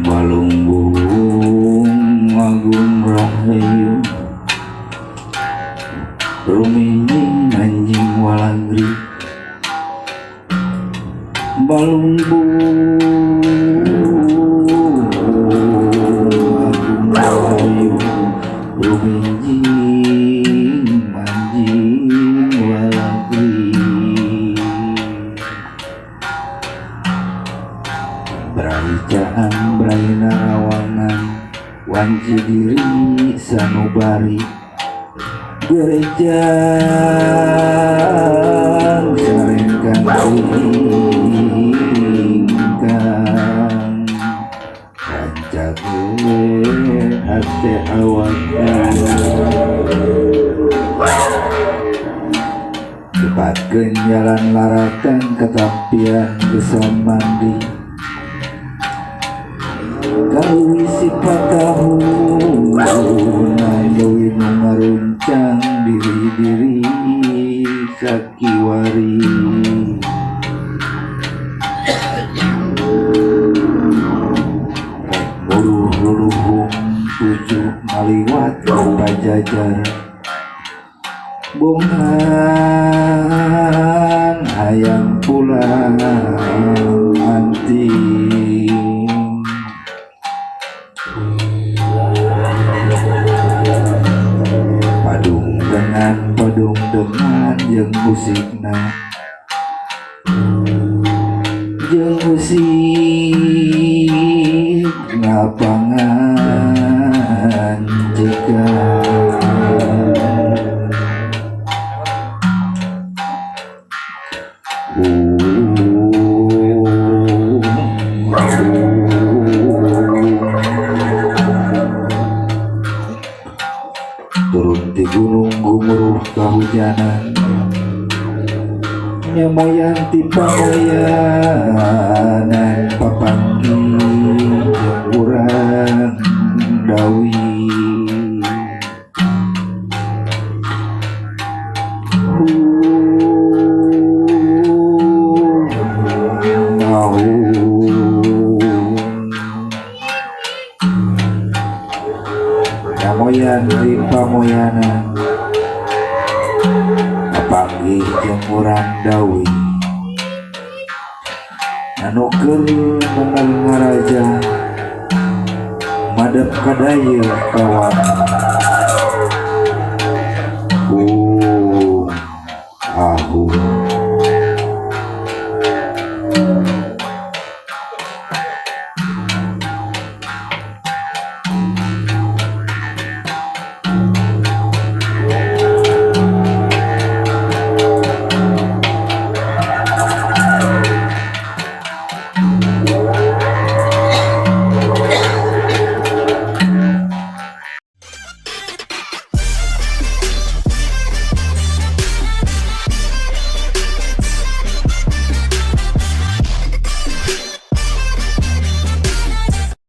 Balunggung agung rahayu rumining anjing walagri balunggung agung rahayu rumining anjing walagri Berajaan braina rawangan wanci diri sanubari gereja sarengkan ingkang kancage hate awak cepatkeun jalan larakan ketampian gesan mandi kalau sifat tahu nayawi mengaruncang diri-diri sakiwari luluh-luluhung tujuh maliwat pajajar bongan hayang pulang anting padung dengan jeung musikna jeung musik ngapangan jika turun di gunung gumuruh kahujanan nyamayan ti pamayanan papanggi jeung urang dawi moyan di pamoyanan papanggih jeung urang dawi anu keur bener ngaraja madep kadaya kawan